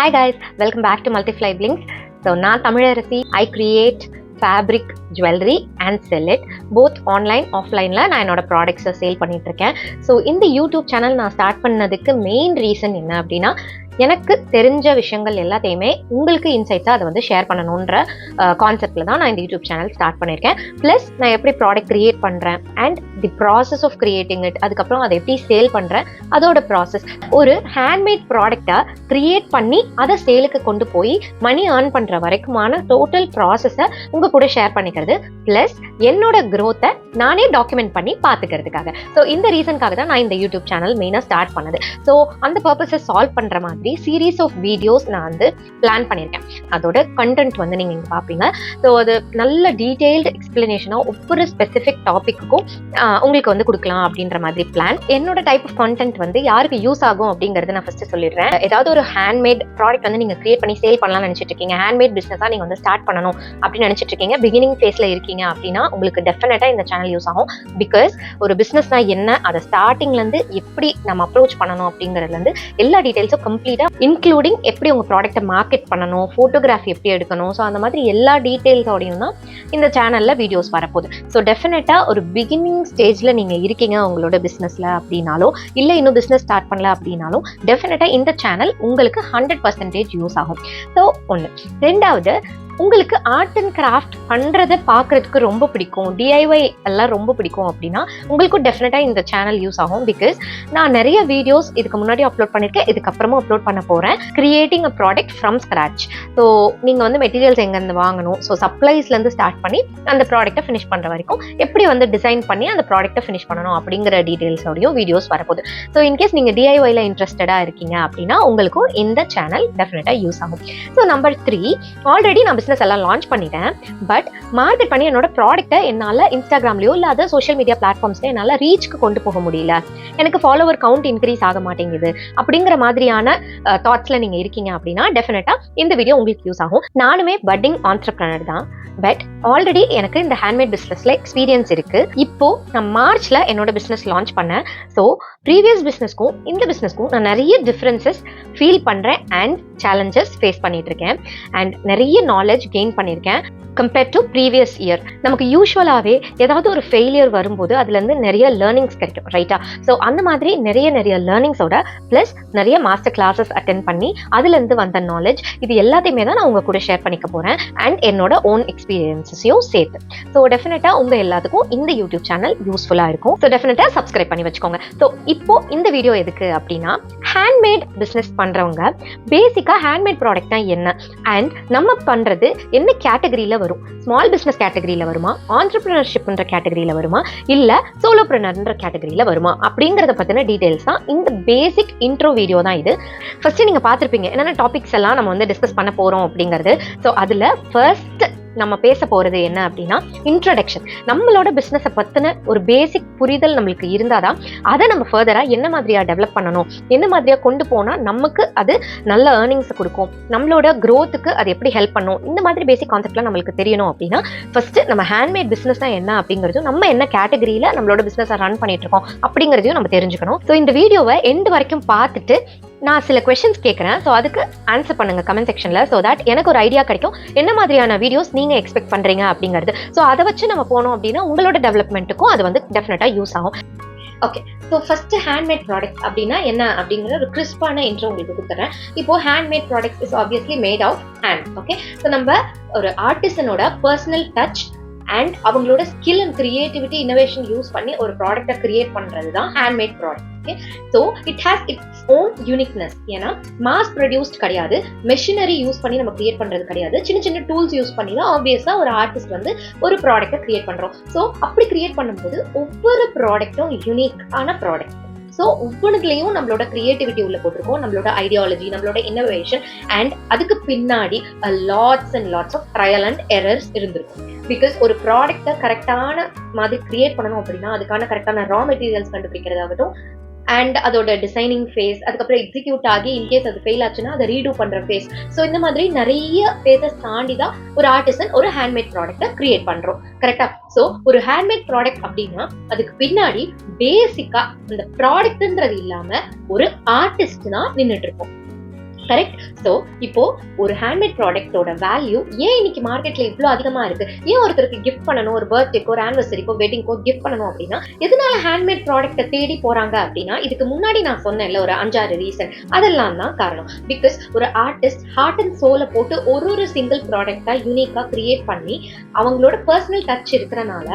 Hi guys, welcome back to Multifly Blinks. So நான் Tamilarasi. I create fabric jewelry and sell it both online offlineல நான் என்னோட ப்ராடக்ட்ஸை sale பண்ணிட்டு இருக்கேன். ஸோ இந்த யூடியூப் சேனல் நான் ஸ்டார்ட் பண்ணதுக்கு மெயின் ரீசன் என்ன அப்படின்னா, எனக்கு தெரிஞ்ச விஷயங்கள் எல்லாத்தையுமே உங்களுக்கு இன்சைட்ஸாக அதை வந்து ஷேர் பண்ணணுன்ற கான்செப்டில் தான் நான் இந்த யூடியூப் சேனல் ஸ்டார்ட் பண்ணியிருக்கேன். ப்ளஸ் நான் எப்படி ப்ராடக்ட் க்ரியேட் பண்ணுறேன் and the process of creating it, அதுக்கப்புறம் அதை எப்படி சேல் பண்ணுறேன் அதோட ப்ராசஸ். ஒரு ஹேண்ட்மேட் ப்ராடக்டை க்ரியேட் பண்ணி அதை சேலுக்கு கொண்டு போய் மணி ஏர்ன் பண்ணுற வரைக்குமான டோட்டல் ப்ராசஸை உங்கள் கூட ஷேர் பண்ணிக்கிறது, ப்ளஸ் என்னோட க்ரோத்தை நானே டாக்குமெண்ட் பண்ணி பார்த்துக்கிறதுக்காக. ஸோ இந்த ரீசனுக்காக தான் நான் இந்த யூடியூப் சேனல் மெயினாக ஸ்டார்ட் பண்ணது. ஸோ அந்த பர்பஸை சால்வ் பண்ணுற மாதிரி சீரீஸ் ஆஃப் வீடியோஸ் நான் வந்து பிளான் பண்ணியிருக்கேன். அதோட கண்டென்ட் வந்து நீங்கள் இங்கே பார்ப்பீங்க. ஸோ அது நல்ல டீட்டெயில்டு எக்ஸ்பிளனேஷனாக ஒவ்வொரு ஸ்பெசிஃபிக் டாப்பிக்குக்கும் உங்களுக்கு வந்து கொடுக்கலாம் அப்படின்ற மாதிரி பிளான். என்னோட டைப் ஆஃப் கண்டென்ட் வந்து யாருக்கு யூஸ் ஆகும் அப்படிங்கிறது நான் ஃபர்ஸ்ட் சொல்லிடுறேன். ஏதாவது ஒரு ஹேண்ட்மேட் ப்ராடக்ட் வந்து நீங்கள் கிரியேட் பண்ணி சேல் பண்ணலாம்னு நினச்சிட்டு இருக்கீங்க, ஹேண்ட்மேட் பிஸ்னஸாக நீங்கள் வந்து ஸ்டார்ட் பண்ணணும் அப்படின்னு நினச்சிட்டு இருக்கீங்க, பிகினிங் ஃபேஸில் இருக்கீங்க அப்படின்னா உங்களுக்கு டெஃபினட்டாக இந்த சேனல் யூஸ் ஆகும். பிகாஸ் ஒரு பிஸ்னஸ்னா என்ன, அதை ஸ்டார்டிங்லேருந்து எப்படி நம்ம அப்ரோச் பண்ணணும் அப்படிங்கிறதுலேருந்து எல்லா டீட்டெயில்ஸும் கம்ப்ளீட்டாக இன்க்ளூடிங் எப்படி உங்கள் ப்ராடக்ட்டை மார்க்கெட் பண்ணணும், ஃபோட்டோகிராஃபி எப்படி எடுக்கணும், ஸோ அந்த மாதிரி எல்லா டீட்டெயில்ஸோடையும் தான் இந்த சேனலில் வீடியோஸ் வரப்போகுது. ஸோ டெஃபினட்டாக ஒரு பிகினிங் ஸ்டேஜில் நீங்கள் இருக்கீங்க உங்களோட பிஸ்னஸில் அப்படின்னாலோ, இல்லை இன்னும் பிஸ்னஸ் ஸ்டார்ட் பண்ணல அப்படின்னாலும் டெஃபினட்டாக இந்த சேனல் உங்களுக்கு 100% யூஸ் ஆகும். ஸோ ஒன்று. ரெண்டாவது, உங்களுக்கு ஆர்ட் அண்ட் கிராஃப்ட் பண்ணுறதை பார்க்குறதுக்கு ரொம்ப பிடிக்கும், டிஐஒய் எல்லாம் ரொம்ப பிடிக்கும் அப்படின்னா உங்களுக்கும் டெஃபினட்டாக இந்த சேனல் யூஸ் ஆகும். பிகாஸ் நான் நிறைய வீடியோஸ் இதுக்கு முன்னாடி அப்லோட் பண்ணியிருக்கேன், இதுக்கப்புறமும் அப்லோட் பண்ண போகிறேன். Creating a product from scratch. So நீங்கள் வந்து மெட்டீரியல்ஸ் எங்கேருந்து வாங்கணும், ஸோ சப்ளைஸ்லேருந்து ஸ்டார்ட் பண்ணி அந்த ப்ராடக்ட்டை ஃபினிஷ் பண்ணுற வரைக்கும் எப்படி வந்து டிசைன் பண்ணி அந்த ப்ராடக்ட்டை ஃபினிஷ் பண்ணணும் அப்படிங்கிற டீட்டெயில்ஸோடையும் வீடியோஸ் வரப்போகுது. ஸோ இன்கேஸ் நீங்கள் டிஐஒயில் இன்ட்ரெஸ்டடாக இருக்கீங்க அப்படின்னா உங்களுக்கும் இந்த சேனல் டெஃபினட்டாக யூஸ் ஆகும். ஸோ நம்பர் 3, ஆல்ரெடி நான் பிஸ்னஸ் எல்லாம் லான்ச் பண்ணிட்டேன். பட் மார்க்கெட் பண்ணி என்னோட ப்ராடக்ட்டை என்னால் இன்ஸ்டாகிராம்லையோ இல்லை அதர் சோஷியல் மீடியா பிளாட்ஃபார்ம்ஸ்ல என்னால் ரீச்க்கு கொண்டு போக முடியல, எனக்கு ஃபாலோவர் கவுண்ட் இன்க்ரீஸ் ஆக மாட்டேங்குது அப்படிங்கிற மாதிரியான தாட்ஸ்ல நீங்க இருக்கீங்க அப்படின்னா டெஃபினட்டா இந்த வீடியோ உங்களுக்கு யூஸ் ஆகும். நானுமே பட்டிங் ஆண்டர்பிரனர் தான். பட் ஆல்ரெடி எனக்கு இந்த ஹேண்ட்மேட் பிஸ்னஸ்ல எக்ஸ்பீரியன்ஸ் இருக்கு. இப்போ நான் மார்ச்ல என்னோட பிஸ்னஸ் லான்ச் பண்ணேன். ஸோ ப்ரீவியஸ் பிஸ்னஸ்க்கும் இந்த பிஸ்னஸ்க்கும் நான் நிறைய டிஃப்ரென்சஸ் ஃபீல் பண்றேன் அண்ட் சேலஞ்சஸ் ஃபேஸ் பண்ணிட்டு இருக்கேன் அண்ட் நிறைய நாலேஜ் கெயின் பண்ணியிருக்கேன் கம்பேர்ட் டு ப்ரீவியஸ் இயர். நமக்கு யூஸ்வலாகவே ஏதாவது ஒரு ஃபெயிலியர் வரும்போது அதுலேருந்து நிறைய லேர்னிங்ஸ் கிடைக்கும், ரைட்டா? ஸோ அந்த மாதிரி நிறைய லேர்னிங்ஸோட ப்ளஸ் நிறைய மாஸ்டர் கிளாஸஸ் அட்டென்ட் பண்ணி அதுலேருந்து வந்த நாலேஜ் இது எல்லாத்தையுமே தான் நான் உங்கள் கூட ஷேர் பண்ணிக்க போகிறேன் அண்ட் என்னோட ஓன் எக்ஸ்பீரியன்ஸஸையும் சேர்த்து. ஸோ டெஃபினட்டாக உங்கள் எல்லாத்துக்கும் இந்த யூடியூப் சேனல் யூஸ்ஃபுல்லாக இருக்கும். ஸோ டெஃபினட்டாக சப்ஸ்கிரைப் பண்ணி வச்சுக்கோங்க. ஸோ இப்போ இந்த வீடியோ எதுக்கு அப்படின்னா, ஹேண்ட்மேட் பிஸ்னஸ் பண்ணுறவங்க பேசிக்காக ஹேண்ட்மேட் ப்ராடக்ட் தான் என்ன அண்ட் நம்ம பண்ணுறது என்ன கேட்டகரியில் வரும், ஸ்மால் பிஸ்னஸ் கேட்டகரியில் வருமா, ஆண்டர்பிரினர்ஷிப்ன்ற கேட்டகரியில் வருமா, இல்லை சோலோபிரினர்ன்ற கேட்டகரியில் வருமா அப்படிங்கிறத பற்றின டீட்டெயில்ஸ் தான் இந்த பேசிக் இன்ட்ரோ வீடியோ தான் இது. ஃபர்ஸ்ட் நீங்கள் பார்த்துருப்பீங்க என்னென்ன டாபிக்ஸ் எல்லாம் நம்ம வந்து டிஸ்கஸ் பண்ண போகிறோம் அப்படிங்கிறது. ஸோ அதில் ஃபர்ஸ்ட் நம்ம பேச போகிறது என்ன அப்படின்னா, இன்ட்ரடக்ஷன். நம்மளோட பிஸ்னஸை பற்றின ஒரு பேசிக் புரிதல் நம்மளுக்கு இருந்தால் தான் அதை நம்ம ஃபர்தராக என்ன மாதிரியாக டெவலப் பண்ணணும், என்ன மாதிரியாக கொண்டு போனால் நமக்கு அது நல்ல ஏர்னிங்ஸை கொடுக்கும், நம்மளோட க்ரோத்துக்கு அது எப்படி ஹெல்ப் பண்ணும், இந்த மாதிரி பேசிக் கான்செப்ட்லாம் நம்மளுக்கு தெரியணும் அப்படின்னா ஃபர்ஸ்ட் நம்ம ஹேண்ட்மேட் பிஸ்னஸ் தான் என்ன அப்படிங்கிறதும், நம்ம என்ன கேட்டகரியில் நம்மளோட பிஸ்னஸை ரன் பண்ணிட்டு இருக்கோம் அப்படிங்கிறதையும் நம்ம தெரிஞ்சுக்கணும். ஸோ இந்த வீடியோவை எண்ட் வரைக்கும் பார்த்துட்டு நான் சில கொஸ்டின்ஸ் கேட்குறேன். ஸோ அதுக்கு ஆன்சர் பண்ணுங்க கமெண்ட் செக்ஷனில். ஸோ தட் எனக்கு ஒரு ஐடியா கிடைக்கும் என்ன மாதிரியான வீடியோஸ் நீங்கள் எக்ஸ்பெக்ட் பண்ணுறீங்க அப்படிங்கிறது. ஸோ அதை வச்சு நம்ம போனோம் அப்படின்னா உங்களோட டெவலப்மெண்ட்டுக்கும் அது வந்து டெஃபினட்டாக யூஸ் ஆகும். Okay, so first handmade product அப்படின்னா என்ன அப்படிங்கிற ஒரு கிறிஸ்பான இன்ட்ரோ உங்களுக்கு கொடுத்துறேன். இப்போ handmade products is obviously made of hand. Okay, so நம்ம ஒரு ஆர்டிசனோட பர்சனல் டச் அண்ட் அவங்களோட skill and creativity innovation use பண்ணி ஒரு ப்ராடக்டை கிரியேட் பண்ணுறது தான் handmade product. Okay, so it has its own uniqueness. ஏன்னா மாஸ் ப்ரொடியூஸ்ட் கிடையாது, மெஷினரி யூஸ் பண்ணி நம்ம கிரியேட் பண்ணுறது கிடையாது, சின்ன டூல்ஸ் யூஸ் பண்ணி தான் ஆப்வியஸாக ஒரு ஆர்டிஸ்ட் வந்து ஒரு ப்ராடக்டை கிரியேட் பண்ணுறோம். ஸோ அப்படி கிரியேட் பண்ணும்போது ஒவ்வொரு ப்ராடக்டும் யூனிக்கான ப்ராடக்ட். ஸோ ஒவ்வொன்றுலையும் நம்மளோட கிரியேட்டிவிட்டி உள்ள போட்டிருக்கோம், நம்மளோட ஐடியாலஜி, நம்மளோட இன்னோவேஷன் அண்ட் அதுக்கு பின்னாடி lots and lots of trial and errors இருந்திருக்கும். பிகாஸ் ஒரு ப்ராடக்ட்டை கரெக்டான மாதிரி கிரியேட் பண்ணணும் அப்படின்னா அதுக்கான கரெக்டான ரா மெட்டீரியல்ஸ் கண்டுபிடிக்கிறதாகட்டும் அண்ட் அதோட டிசைனிங் ஃபேஸ், அதுக்கப்புறம் எக்ஸிக்யூட் ஆகி இன்கேஸ் அது ஃபெயில் ஆச்சுன்னா அதை ரீடூ பண்ணுற ஃபேஸ். ஸோ இந்த மாதிரி நிறைய ஃபேஸஸ் தாண்டி தான் ஒரு ஆர்டிசன் ஒரு ஹேண்ட்மேட் ப்ராடக்ட்டை கிரியேட் பண்ணுறோம், கரெக்டா? ஸோ ஒரு ஹேண்ட்மேட் ப்ராடக்ட் அப்படின்னா அதுக்கு பின்னாடி பேசிக்காக அந்த ப்ராடக்ட்ன்றது இல்லாமல் ஒரு ஆர்டிஸ்ட் தான் நின்றுட்டு இருக்கும். கரெக்ட். ஸோ இப்போ ஒரு ஹேண்ட்மேட் ப்ராடக்ட்டோட வேல்யூ ஏன் இன்னைக்கு மார்க்கெட்ல இவ்வளோ அதிகமா இருக்கு? ஏன் ஒருத்தருக்கு கிஃப்ட் பண்ணணும், ஒரு பர்த்டேக்கோ, ஒரு ஆனிவர்சரிக்கோ, வெட்டிங்கோ கிஃப்ட் பண்ணணும் அப்படின்னா எதனால ஹேண்ட்மேட் ப்ராடக்ட்டை தேடி போறாங்க அப்படின்னா, இதுக்கு முன்னாடி நான் சொன்னேன்ல ஒரு 5-6 ரீசன், அதெல்லாம் தான் காரணம். பிகாஸ் ஒரு ஆர்டிஸ்ட் ஹார்ட் அண்ட் சோலை போட்டு ஒரு சிங்கிள் ப்ராடக்டா யூனிக்கா கிரியேட் பண்ணி அவங்களோட பர்சனல் டச் இருக்கிறனால,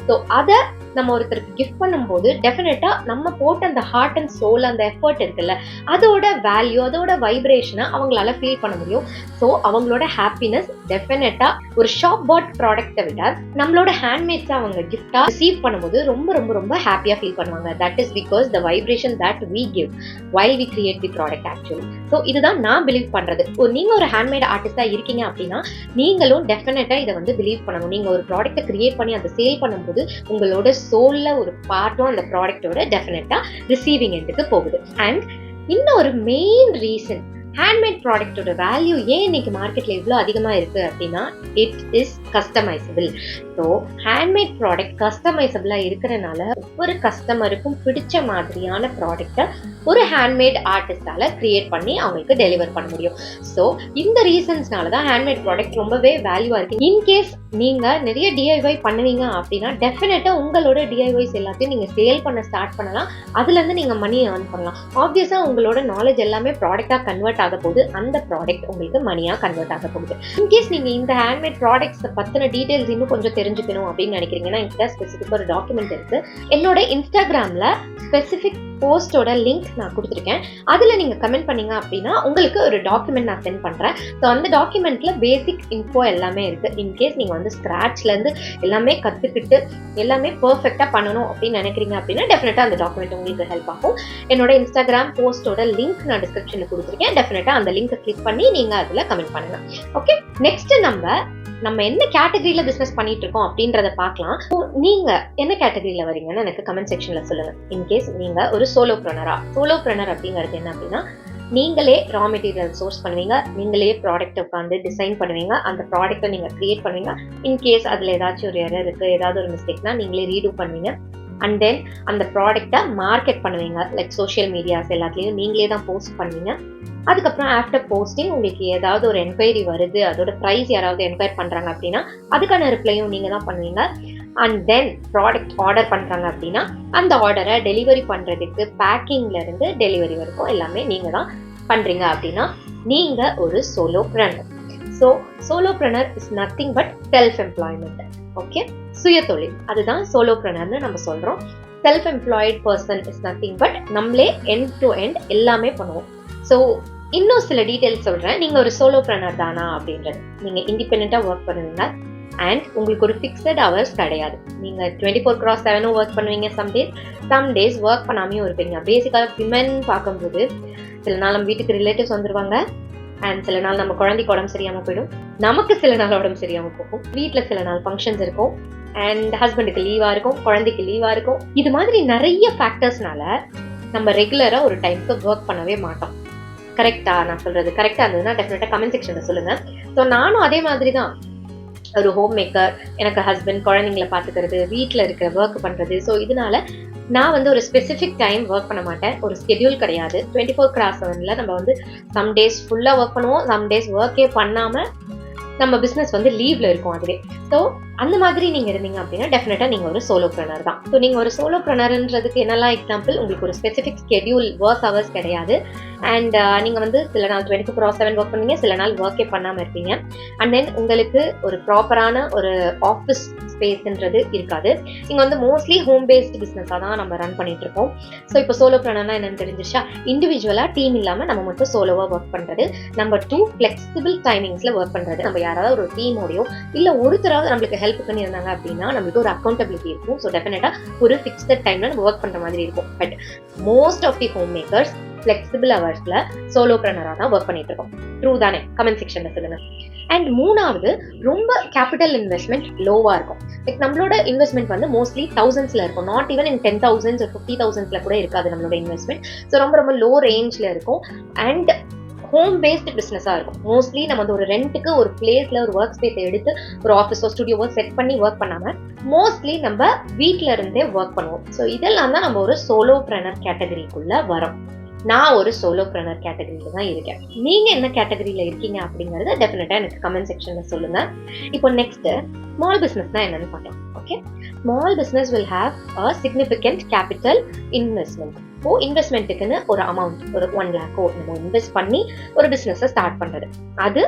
ஸோ அதை நம்ம ஒருத்தருக்கு கிஃப்ட் பண்ணும்போது டெஃபினட்டா நம்ம போட்ட அந்த ஹார்ட் அண்ட் சோல், அந்த எஃபர்ட் இருக்குல்ல, அதோட வேல்யூ, அதோட வைப்ரேஷனை அவங்களால ஃபீல் பண்ண முடியும். ஸோ அவங்களோட ஹாப்பினஸ் டெஃபினட்டா ஒரு ஷாப் பாட் ப்ராடக்ட்டை விட நம்மளோட ஹேண்ட்மேட்ஸை அவங்க கிஃப்டா ரிசீவ் பண்ணும்போது ரொம்ப ரொம்ப ரொம்ப ஹாப்பியா ஃபீல் பண்ணுவாங்க. That is because the vibration that we give while we create the product actually. So இதுதான் நான் பிலீவ் பண்றது. நீங்க ஒரு ஹேண்ட்மேட் ஆர்டிஸ்டா இருக்கீங்க அப்படின்னா நீங்களும் டெஃபினட்டா இதை வந்து பிலீவ் பண்ணணும். நீங்க ஒரு ப்ராடக்ட்டை கிரியேட் பண்ணி அதை சேல் பண்ணும்போது உங்களோட சோல்ல ஒரு பார்ட்டும் அந்த ப்ராடக்ட்டோட டெஃபினட்டா ரிசீவிங் எண்டுக்கு போகுது. அண்ட் இன்னொரு மெயின் ரீசன் ஹேண்ட்மேட் ப்ராடக்ட்டோட வேல்யூ ஏன் இன்னைக்கு மார்க்கெட்ல இவ்வளோ அதிகமாக இருக்கு அப்படின்னா, it is customizable. So handmade product கஸ்டமைசபிளாக இருக்கிறனால ஒவ்வொரு கஸ்டமருக்கும் பிடிச்ச மாதிரியான ப்ராடக்டை ஒரு ஹேண்ட்மேட் ஆர்டிஸ்டால கிரியேட் பண்ணி அவங்களுக்கு டெலிவர் பண்ண முடியும். ஸோ இந்த ரீசன்ஸ்னால தான் ஹேண்ட்மேட் ப்ராடக்ட் ரொம்பவே வேல்யூவாக இருக்கு. இன்கேஸ் நீங்க நிறைய டிஐஒய் பண்ணுவீங்க அப்படின்னா டெஃபினட்டா உங்களோட டிஐஒய்ஸ் எல்லாத்தையும் நீங்க சேல் பண்ண ஸ்டார்ட் பண்ணலாம். அதுல இருந்து நீங்க மணி ஏர்ன் பண்ணலாம். ஆப்வியஸா உங்களோட நாலேஜ் எல்லாமே ப்ராடக்டா கன்வெர்ட் ஆக போகுது. அந்த ப்ராடக்ட் உங்களுக்கு மணியா கன்வெர்ட் ஆக போகுது. இன்கேஸ் நீங்க இந்த ஹேண்ட்மேட் ப்ராடக்ட்ஸ் பத்தின டீடைல்ஸ் இன்னும் கொஞ்சம் தெரிஞ்சுக்கணும் அப்படின்னு நினைக்கிறீங்கன்னா, என்கிட்ட ஸ்பெசிஃபிக் ஒரு டாக்குமெண்ட் இருக்கு. என்னோட இன்ஸ்டாகிராம்ல ஸ்பெசிஃபிக் போஸ்டோட லிங்க் நான் கொடுத்துருக்கேன். அதில் நீங்கள் கமெண்ட் பண்ணீங்க அப்படின்னா உங்களுக்கு ஒரு டாக்குமெண்ட் நான் சென்ட் பண்ணுறேன். ஸோ அந்த டாக்குமெண்ட்டில் பேசிக் இன்ஃபோ எல்லாமே இருக்குது. இன்கேஸ் நீங்கள் வந்து ஸ்க்ராட்ச்லேருந்து எல்லாமே கற்றுக்கிட்டு எல்லாமே பர்ஃபெக்டாக பண்ணணும் அப்படின்னு நினைக்கிறீங்க அப்படின்னா டெஃபினட்டாக அந்த டாக்குமெண்ட் உங்களுக்கு ஹெல்ப் ஆகும். என்னோட இன்ஸ்டாகிராம் போஸ்டோட லிங்க் நான் டிஸ்கிரிப்ஷனில் கொடுத்துருக்கேன். டெஃபினட்டாக அந்த லிங்கை கிளிக் பண்ணி நீங்கள் அதில் கமெண்ட் பண்ணலாம். ஓகே, நெக்ஸ்ட் நம்ம என்ன கேட்டகரியில பிசினஸ் பண்ணிட்டு இருக்கோம் அப்படின்றத பார்க்கலாம். நீங்க என்ன கேட்டகரியில வரீங்கன்னு எனக்கு கமெண்ட் செக்ஷன்ல சொல்லுங்க. இன்கேஸ் நீங்க ஒரு சோலோப்ரனர் அப்படிங்கிறது என்ன அப்படின்னா, நீங்களே ரா மெட்டீரியல் சோர்ஸ் பண்ணுவீங்க, நீங்களே ப்ராடக்ட் உட்காந்து டிசைன் பண்ணுவீங்க, அந்த ப்ராடக்ட்டை நீங்க கிரியேட் பண்ணுவீங்க. இன்கேஸ் அதுல ஏதாச்சும் ஒரு எரர் இருக்கு, ஏதாவது ஒரு மிஸ்டேக்னா நீங்களே ரீடூ பண்ணுவீங்க. அண்ட் தென் அந்த ப்ராடக்டை மார்க்கெட் பண்ணுவீங்க. லைக் சோஷியல் மீடியாஸ் எல்லாத்துலேயும் நீங்களே தான் போஸ்ட் பண்ணுவீங்க. அதுக்கப்புறம் ஆஃப்டர் போஸ்டிங் உங்களுக்கு ஏதாவது ஒரு என்கொயரி வருது, அதோட ப்ரைஸ் யாராவது என்கொயர் பண்ணுறாங்க அப்படின்னா அதுக்கான ரிப்ளையும் நீங்கள் தான் பண்ணுவீங்க. அண்ட் தென் ப்ராடக்ட் ஆர்டர் பண்ணுறாங்க அப்படின்னா அந்த ஆர்டரை டெலிவரி பண்ணுறதுக்கு பேக்கிங்லேருந்து டெலிவரி வரைக்கும் எல்லாமே நீங்கள் தான் பண்ணுறீங்க அப்படின்னா நீங்கள் ஒரு solopreneur. So solopreneur is nothing but self employment. Okay, சுயதொழில், அதுதான் சோலோப்ரனர்னு நம்ம சொல்கிறோம். Self employed person is nothing but நம்மளே எண்ட் டு எண்ட் எல்லாமே பண்ணுவோம். ஸோ இன்னும் சில டீட்டெயில்ஸ் சொல்கிறேன். நீங்கள் ஒரு சோலோப்ரனர் தானா அப்படின்றது. நீங்கள் இண்டிபெண்ட்டாக ஒர்க் பண்ணுவீங்க அண்ட் உங்களுக்கு ஒரு ஃபிக்ஸட் ஹவர்ஸ் கிடையாது. நீங்கள் 24/7 ஒர்க் பண்ணுவீங்க. சம் டேஸ் ஒர்க் பண்ணாமையும் இருப்பீங்க. பேசிக்காக விமன் பார்க்கும்போது சில நாள் நம்ம வீட்டுக்கு ரிலேட்டிவ்ஸ் வந்துருவாங்க அண்ட் சில நாள் நம்ம குழந்தைக்கு உடம்பு சரியாமல் போயிடும், நமக்கு சில நாள் உடம்பு சரியாமல் போகும், வீட்டில் சில நாள் ஃபங்க்ஷன்ஸ் இருக்கும் அண்ட் ஹஸ்பண்டுக்கு லீவாக இருக்கும், குழந்தைக்கு லீவாக இருக்கும். இது மாதிரி நிறைய ஃபேக்டர்ஸ்னால நம்ம ரெகுலராக ஒரு டைமுக்கு ஒர்க் பண்ணவே மாட்டோம். கரெக்டா நான் சொல்றது? கரெக்டா இருந்ததுன்னா டெஃபினட்டா கமெண்ட் செக்ஷன்ல சொல்லுங்க. ஸோ நானும் அதே மாதிரி தான் ஒரு ஹோம் மேக்கர். எனக்கு ஹஸ்பண்ட், குழந்தைங்களை பார்த்துக்கிறது, வீட்டில் இருக்கிற ஒர்க் பண்ணுறது. ஸோ இதனால நான் வந்து ஒரு ஸ்பெசிஃபிக் டைம் ஒர்க் பண்ண மாட்டேன். ஒரு ஸ்கெடியூல் கிடையாது. 24/7 நம்ம வந்து சம் டேஸ் ஃபுல்லாக ஒர்க் பண்ணுவோம், சம் டேஸ் ஒர்க்கே பண்ணாமல் நம்ம பிஸ்னஸ் வந்து லீவ்ல இருக்கும் அதுவே. ஸோ அந்த மாதிரி நீங்க இருந்தீங்க அப்படின்னா டெஃபினட்டா நீங்க ஒரு சோலோப்ரனர் தான். ஸோ நீங்க ஒரு சோலோப்ரனர்ன்றதுக்கு என்னெல்லாம் எக்ஸாம்பிள், உங்களுக்கு ஒரு ஸ்பெசிஃபிக் ஸ்கெடியூல் ஒர்க் ஹவர்ஸ் கிடையாது. அண்ட் நீங்க வந்து சில நாள் 24/7 ஒர்க் பண்ணுவீங்க, சில நாள் ஒர்க்கே பண்ணாம இருப்பீங்க. அண்ட் தென் உங்களுக்கு ஒரு ப்ராப்பரான ஒரு ஆஃபீஸ் ஸ்பேஸ்ன்றது இருக்காது. நீங்க வந்து மோஸ்ட்லி ஹோம் பேஸ்ட் பிஸ்னஸாக தான் நம்ம ரன் பண்ணிட்டு இருக்கோம். ஸோ இப்போ சோலோப்ரனர்னா என்னன்னு தெரிஞ்சிச்சா? இண்டிவிஜுவலா டீம் இல்லாம நம்ம மட்டும் சோலோவா ஒர்க் பண்றது. நம்பர் 2, ஃபிளெக்சிபிள் டைமிங்ஸ்ல ஒர்க் பண்றது. நம்ம யாராவது ஒரு டீமோடையோ இல்ல ஒருத்தராவது நம்மளுக்கு ஹெல்ப்புக்குன்னு இருந்தாங்க அப்படின்னா நம்மளுக்கு ஒரு அக்கௌண்டபிலிட்டி இருக்கும். ஸோ டெஃபினட்டா ஒரு ஃபிக்ஸ்ட் டைம்ல நம்ம ஒர்க் பண்ற மாதிரி இருக்கும். But most of the home makers flexible ஹவர்ஸ்ல சோலோப்ரனரா தான் ஒர்க் பண்ணிட்டு இருக்கோம். ட்ரூ தானே? கமெண்ட் செக்ஷன்ல சொல்லுங்க. அண்ட் மூணாவது, ரொம்ப கேபிட்டல் இன்வெஸ்ட்மெண்ட் லோவா இருக்கும். லைக் நம்மளோட இன்வெஸ்ட்மெண்ட் வந்து மோஸ்ட்லி தௌசண்ட்ஸ்ல இருக்கும். நாட் ஈவன் இன் 10,000 50,000 கூட இருக்காது நம்மளோட இன்வெஸ்ட்மெண்ட். ஸோ ரொம்ப ரொம்ப லோ ரேஞ்ச்ல இருக்கும். அண்ட் ஹோம் பேஸ்ட் பிஸ்னஸாக இருக்கும். மோஸ்ட்லி நம்ம வந்து ஒரு ரெண்ட்டுக்கு ஒரு பிளேஸ்ல ஒரு ஒர்க் ஸ்பேஸை எடுத்து ஒரு ஆஃபீஸோ ஸ்டுடியோவோ செட் பண்ணி ஒர்க் பண்ணாம மோஸ்ட்லி நம்ம வீட்டில இருந்தே ஒர்க் பண்ணுவோம். ஸோ இதெல்லாம் தான் நம்ம ஒரு சோலோப்ரனர் கேட்டகரிக்குள்ள வரோம். நான் ஒரு சோலோப்ரனர் கேட்டகரியில தான் இருக்கேன். நீங்க என்ன கேட்டகரியில இருக்கீங்க அப்படிங்கறத டெஃபினட்டா எனக்கு கமெண்ட் செக்ஷன்ல சொல்லுங்க. இப்போ நெக்ஸ்ட் ஸ்மால் பிசினஸ்னா என்னன்னு பார்க்கலாம். Okay, small business will have a significant capital investment. இப்போ இன்வெஸ்ட்மெண்ட்டுக்குன்னு ஒரு அமௌண்ட், ஒரு 1 lakh நம்ம இன்வெஸ்ட் பண்ணி ஒரு பிசினஸ் ஸ்டார்ட் பண்றது, அது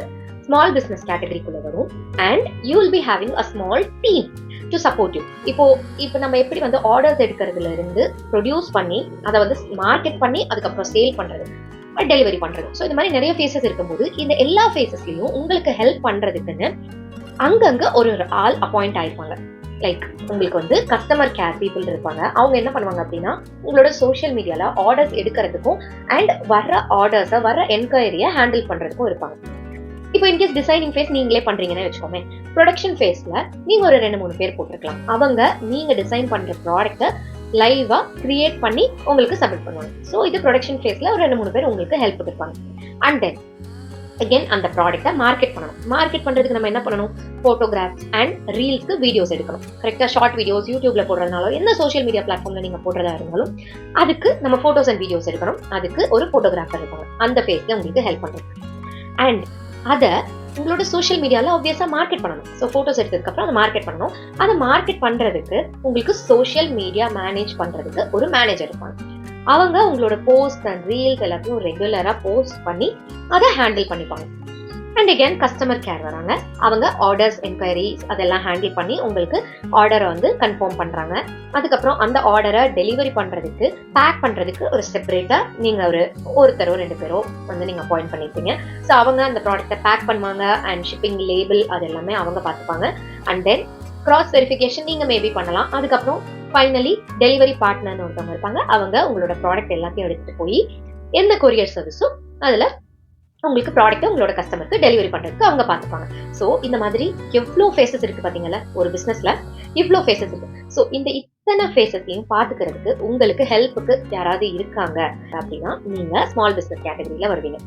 ஸ்மால் பிசினஸ் கேட்டகரிக்குள்ள வரும். And you will be having a small team to support you. இப்போ நம்ம எப்படி வந்து ஆர்டர்ஸ் எடுக்கிறதுல இருந்து ப்ரொடியூஸ் பண்ணி அதை வந்து மார்க்கெட் பண்ணி அதுக்கப்புறம் சேல் பண்றது, டெலிவரி பண்றது, ஸோ இந்த மாதிரி நிறைய ஃபேஸஸ் இருக்கும்போது இந்த எல்லா ஃபேஸஸ்லயும் உங்களுக்கு ஹெல்ப் பண்றதுக்குன்னு அங்கங்க ஒரு ஆள் அப்பாயிண்ட் ஆயிருப்பாங்க. லைக் உங்களுக்கு வந்து கஸ்டமர் கேர் பீப்புள் இருப்பாங்க. அவங்க என்ன பண்ணுவாங்க அப்படின்னா உங்களோட சோஷியல் மீடியால ஆர்டர்ஸ் எடுக்கிறதுக்கும் அண்ட் வர்ற ஆர்டர்ஸை வர என்கொயரியை ஹேண்டில் பண்றதுக்கும் இருப்பாங்க. இப்போ இன்கேஸ் டிசைனிங் ஃபேஸ் நீங்களே பண்றீங்கன்னு வச்சுக்கோமே, ப்ரொடக்ஷன் ஃபேஸ்ல நீங்க ஒரு 2-3 பேர் போட்டிருக்கலாம். அவங்க நீங்க டிசைன் பண்ற ப்ராடக்ட்டை லைவா கிரியேட் பண்ணி உங்களுக்கு சப்மிட் பண்ணுவாங்க. ஸோ இது ப்ரொடக்ஷன் ஃபேஸ்ல ஒரு 2-3 பேர் உங்களுக்கு ஹெல்ப் இருப்பாங்க. அண்ட் தென் அகேன் அந்த ப்ராடக்ட்டை மார்க்கெட் பண்ணணும். மார்க்கெட் பண்றதுக்கு நம்ம என்ன பண்ணணும்? போட்டோகிராஃப்ஸ் அண்ட் ரீல்ஸ்க்கு வீடியோஸ் எடுக்கணும். கரெக்டா ஷார்ட் வீடியோஸ் யூடியூப்ல போடுறதுனால என்ன சோஷியல் மீடியா பிளாட்ஃபார்ம்ல நீங்க போடுறதா இருந்தாலும் அதுக்கு நம்ம போட்டோஸ் அண்ட் வீடியோஸ் எடுக்கணும். அதுக்கு ஒரு போட்டோகிராஃபர் இருப்பாங்க அந்த ஃபேஸ்ல உங்களுக்கு ஹெல்ப் பண்ணுறது. அண்ட் அதை உங்களோட சோஷியல் மீடியால ஆப்வியஸா மார்க்கெட் பண்ணணும். ஸோ போட்டோஸ் எடுத்ததுக்கு அப்புறம் அதை மார்க்கெட் பண்ணணும். அதை மார்க்கெட் பண்றதுக்கு உங்களுக்கு சோஷியல் மீடியா மேனேஜ் பண்றதுக்கு ஒரு மேனேஜர் இருப்பாங்க. அவங்க உங்களோட போஸ்ட் அண்ட் ரீல்ஸ் எல்லாத்தையும் ரெகுலரா போஸ்ட் பண்ணி அதை ஹேண்டில் பண்ணிப்பாங்க. அண்ட் அகேன் கஸ்டமர் கேர் வராங்க. அவங்க ஆர்டர்ஸ் என்கொயரிஸ் அதெல்லாம் ஹேண்டில் பண்ணி உங்களுக்கு ஆர்டரை வந்து கன்ஃபார்ம் பண்றாங்க. அதுக்கப்புறம் அந்த ஆர்டரை டெலிவரி பண்றதுக்கு பேக் பண்றதுக்கு ஒரு செப்பரேட்டா நீங்க ஒருத்தரோ 2 பேரோ வந்து நீங்க அப்பாயிண்ட் பண்ணிருப்பீங்க. ஸோ அவங்க அந்த ப்ராடக்ட்டை பேக் பண்ணுவாங்க அண்ட் ஷிப்பிங் லேபிள் அது எல்லாமே அவங்க பார்த்துப்பாங்க. அண்ட் தென் கிராஸ் வெரிஃபிகேஷன் நீங்க மேபி பண்ணலாம். அதுக்கப்புறம் ஃபைனலி டெலிவரி பார்ட்னர்னு ஒருத்தவங்க இருப்பாங்க. அவங்க உங்களோட ப்ராடக்ட் எல்லாத்தையும் எடுத்துட்டு போய் எந்த கொரியர் சர்வீஸும் அதுல உங்களுக்கு ப்ராடக்ட் உங்களோட கஸ்டமருக்கு டெலிவரி பண்றதுக்கு அவங்க பார்த்துப்பாங்க. ஸோ இந்த மாதிரி எவ்வளோ ஃபேஸஸ் இருக்கு பாத்தீங்களா, ஒரு பிசினஸ்ல இவ்வளோ ஃபேஸஸ் இருக்கு. ஸோ இந்த இத்தனை ஃபேஸஸையும் பார்த்துக்கிறதுக்கு உங்களுக்கு ஹெல்ப்புக்கு யாராவது இருக்காங்க அப்படின்னா நீங்க ஸ்மால் பிசினஸ் கேட்டகரியில வருவீங்க.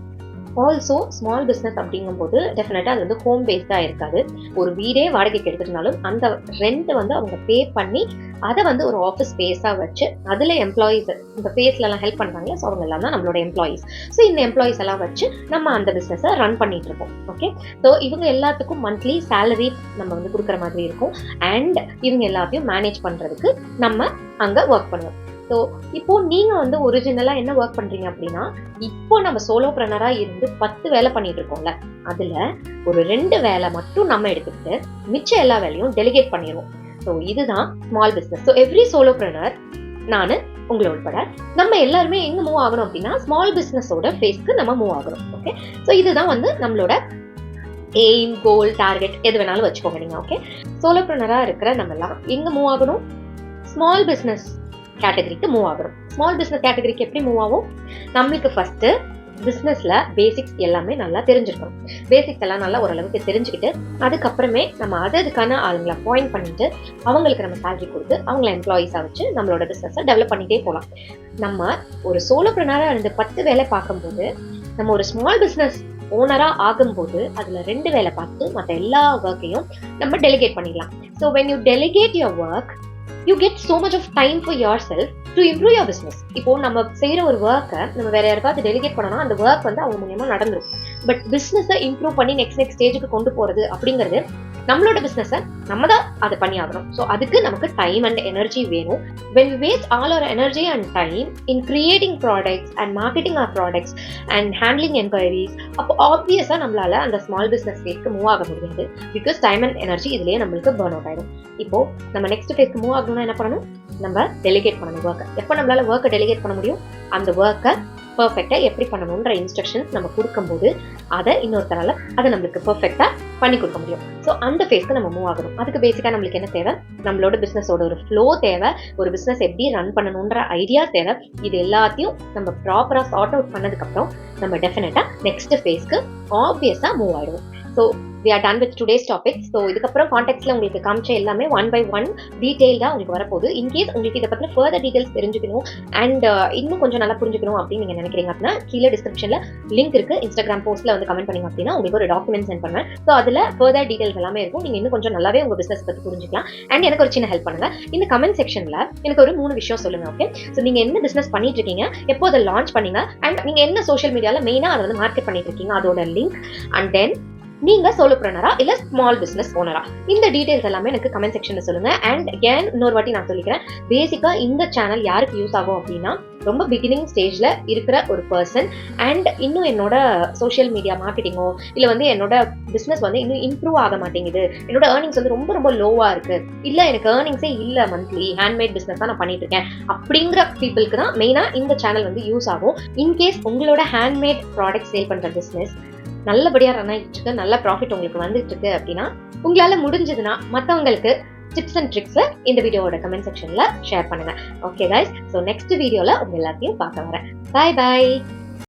ஆல்சோ ஸ்மால் பிஸ்னஸ் அப்படிங்கும்போது டெஃபினட்டா அது வந்து ஹோம் பேஸ்டா இருக்காது. ஒரு வீடே வாடகைக்கு எடுத்துட்டாலும் அந்த ரெண்ட் வந்து அவங்க பே பண்ணி அதை வந்து ஒரு ஆஃபீஸ் ஸ்பேஸா வச்சு அதுல எம்ப்ளாயிஸ் இந்த ஃபேஸ்ல எல்லாம் ஹெல்ப் பண்றாங்களா, ஸோ அவங்க எல்லாம் தான் நம்மளோட எம்ப்ளாயிஸ். ஸோ இந்த எம்ப்ளாயிஸ் எல்லாம் வச்சு நம்ம அந்த பிசினஸை ரன் பண்ணிட்டு இருக்கோம். ஓகே, ஸோ இவங்க எல்லாத்துக்கும் மந்த்லி சேலரி நம்ம வந்து கொடுக்குற மாதிரி இருக்கும். அண்ட் இவங்க எல்லாத்தையும் மேனேஜ் பண்றதுக்கு நம்ம அங்க ஒர்க் பண்ணுவோம். ஸோ இப்போ நீங்க வந்து ஒரிஜினலா என்ன ஒர்க் பண்றீங்க அப்படின்னா, இப்போ நம்ம சோலோப்ரனரா இருந்து 10 வேலை பண்ணிட்டு இருக்கோம்ல, அதுல ஒரு 2 வேலை மட்டும் நம்ம எடுத்துக்கிட்டு மிச்ச எல்லா வேலையும் டெலிகேட் பண்ணிடுவோம். ஸோ இதுதான் ஸ்மால் பிசினஸ். ஸோ எவ்ரி சோலோப்ரனர், நானு உங்களை உட்பட நம்ம எல்லாருமே எங்க மூவ் ஆகணும் அப்படின்னா ஸ்மால் பிசினஸோட ஃபேஸ்க்கு நம்ம மூவ் ஆகணும். ஓகே, ஸோ இதுதான் வந்து நம்மளோட எய்ம், கோல், டார்கெட் எது வேணாலும் வச்சுக்கோங்க நீங்க. ஓகே, சோலோப்ரனரா இருக்கிற நம்ம எல்லாம் எங்க மூவ் ஆகணும்? ஸ்மால் பிசினஸ் கேட்டகரிக்கு மூவ் ஆகிறோம். ஸ்மால் பிசினஸ் கேட்டகரிக்கு எப்படி மூவ் ஆகும்? நம்மளுக்கு ஃபர்ஸ்ட் பிசினஸ்ல பேசிக்ஸ் எல்லாமே நல்லா தெரிஞ்சிருக்கணும். பேசிக்ஸ் எல்லாம் நல்லா ஓரளவுக்கு தெரிஞ்சுக்கிட்டு அதுக்கப்புறமே நம்ம அதுக்கான ஆளுங்களை அப்பாயிண்ட் பண்ணிட்டு அவங்களுக்கு நம்ம சேலரி கொடுத்து அவங்கள எம்ப்ளாயிஸா வச்சு நம்மளோட பிசினஸை டெவலப் பண்ணிட்டே போகலாம். நம்ம ஒரு சோலோப்ரனரா இருந்து 10 வேலை பார்க்கும்போது நம்ம ஒரு ஸ்மால் பிசினஸ் ஓனரா ஆகும்போது அதுல 2 வேலை பார்த்து மற்ற எல்லா ஒர்க்கையும் நம்ம டெலிகேட் பண்ணிடலாம். So when you delegate your work, you get so much of time for yourself to improve your business. இப்போ நம்ம செய்யற ஒரு ஒர்க்கை நம்ம வேற யாருக்காவது டெலிகேட் பண்ணோம்னா அந்த ஒர்க் வந்து அவங்க மூலமா நடந்துரும். பட் பிசினஸை இம்ப்ரூவ் பண்ணி நெக்ஸ்ட் ஸ்டேஜுக்கு கொண்டு போறது அப்படிங்கிறது நம்மளோட பிசினஸை நம்ம தான் அதை பண்ணி ஆகணும். ஸோ அதுக்கு நமக்கு டைம் அண்ட் எனர்ஜி வேணும். when we waste all our energy and time in creating products and marketing our products and handling enquiries, அப்போ ஆப்வியஸா நம்மளால அந்த ஸ்மால் பிசினஸ் ஃபேஸ்க்கு மூவ் ஆக முடியாது. பிகாஸ் டைம் அண்ட் எனர்ஜி இதுலயே நம்மளுக்கு பர்ன் அவுட் ஆயிடும். இப்போ நம்ம நெக்ஸ்ட் ஃபேஸ்க்கு மூவ் ஆகணும்னா என்ன பண்ணணும்? நம்ம டெலிகேட் பண்ணணும் ஒர்க்கை. எப்போ நம்மளால ஒர்க்கை டெலிகேட் பண்ண முடியும்? அந்த ஒர்க்கை பர்ஃபெக்டா எப்படி பண்ணணும்ன்ற இன்ஸ்ட்ரக்ஷன்ஸ் நம்ம கொடுக்கும்போது அதை இன்னொருத்தரால அதை நம்மளுக்கு பர்ஃபெக்டா பண்ணி கொடுக்க முடியும். ஸோ அந்த ஃபேஸ்க்கு நம்ம மூவ் ஆகணும். அதுக்கு பேசிக்கா நம்மளுக்கு என்ன தேவை? நம்மளோட பிசினஸோட ஒரு ஃப்ளோ தேவை, ஒரு பிசினஸ் எப்படி ரன் பண்ணணும்ன்ற ஐடியா தேவை. இது எல்லாத்தையும் நம்ம ப்ராப்பரா சார்ட் அவுட் பண்ணதுக்கு அப்புறம் நம்ம டெஃபினட்டா நெக்ஸ்ட் ஃபேஸ்க்கு ஆப்வியஸா மூவ் ஆயிடுவோம். So we are done with today's topic. So இதுக்கப்புறம் கான்டெக்ட்ல உங்களுக்கு காமிச்ச எல்லாமே ஒன் பை ஒன் டீடைல்டாக உங்களுக்கு வரப்போகுது. இன்கேஸ் உங்களுக்கு இதை பற்றின ஃபர்தர் டீடைல்ஸ் தெரிஞ்சுக்கணும் அண்ட் இன்னும் கொஞ்சம் நல்லா புரிஞ்சுக்கணும் அப்படின்னு நீங்கள் நினைக்கிறீங்க அப்படின்னா கீழே டிஸ்கிரிப்ஷனில் லிங்க் இருக்குது. இன்ஸ்டாகிராம் போஸ்ட்டில் வந்து கமெண்ட் பண்ணிங்க அப்படின்னா உங்களுக்கு ஒரு டாக்குமெண்ட் சென்ட் பண்ணுவேன். ஸோ அதில் ஃபர்தர் டீடைல்ஸ் எல்லாமே இருக்கும். நீங்கள் இன்னும் கொஞ்சம் நல்லாவே உங்கள் பிஸ்னஸ் பற்றி புரிஞ்சுக்கலாம். அண்ட் எனக்கு ஒரு சின்ன ஹெல்ப் பண்ணுங்கள். இந்த கமெண்ட் செக்ஷனில் எனக்கு ஒரு 3 விஷயம் சொல்லுங்கள். ஓகே, ஸோ நீங்கள் என்ன பிஸ்னஸ் பண்ணிட்டு இருக்கீங்க, எப்போ அதை லான்ச் பண்ணீங்க, அண்ட் நீங்கள் என்ன சோஷியல் மீடியாவில் மெயினாக அதை வந்து மார்க்கெட் பண்ணிட்டு இருக்கீங்க, அதோட லிங்க், அண்ட் தென் நீங்க சோலோப்ரனரா இல்ல ஸ்மால் பிசினஸ் ஓனரா, இந்த டீடைல்ஸ் எல்லாமே எனக்கு கமெண்ட் செக்ஷன்ல சொல்லுங்க. அண்ட் அகேன் இன்னொரு வாட்டி நான் சொல்லிக்கிறேன், பேசிக்கா இந்த சேனல் யாருக்கு யூஸ் ஆகும் அப்படின்னா ரொம்ப பிகினிங் ஸ்டேஜ்ல இருக்கிற ஒரு பர்சன் அண்ட் இன்னும் என்னோட சோஷியல் மீடியா மார்க்கெட்டிங்கோ இல்ல வந்து என்னோட பிசினஸ் வந்து இன்னும் இம்ப்ரூவ் ஆக மாட்டேங்குது, என்னோட ஏர்னிங்ஸ் வந்து ரொம்ப ரொம்ப லோவா இருக்கு, இல்ல எனக்கு ஏர்னிங்ஸே இல்ல, மந்த்லி ஹேண்ட்மேட் பிசினஸ் தான் நான் பண்ணிட்டு இருக்கேன் அப்படிங்கிற பீப்புளுக்கு தான் மெயினா இந்த சேனல் வந்து யூஸ் ஆகும். இன்கேஸ் உங்களோட ஹேண்ட்மேட் ப்ராடக்ட் சேல் பண்ற பிசினஸ் நல்லபடியா ரன் ஆகிட்டு இருக்கு, நல்ல ப்ராஃபிட் உங்களுக்கு வந்துட்டு இருக்கு அப்படின்னா உங்களால முடிஞ்சதுன்னா மற்றவங்களுக்கு டிப்ஸ் அண்ட் ட்ரிக்ஸ் இந்த வீடியோவோட கமெண்ட் செக்ஷன்ல ஷேர் பண்ணுங்க. ஓகே கைஸ், ஸோ நெக்ஸ்ட் வீடியோல உங்க எல்லாத்தையும் பார்க்க வரேன். பாய் பாய்.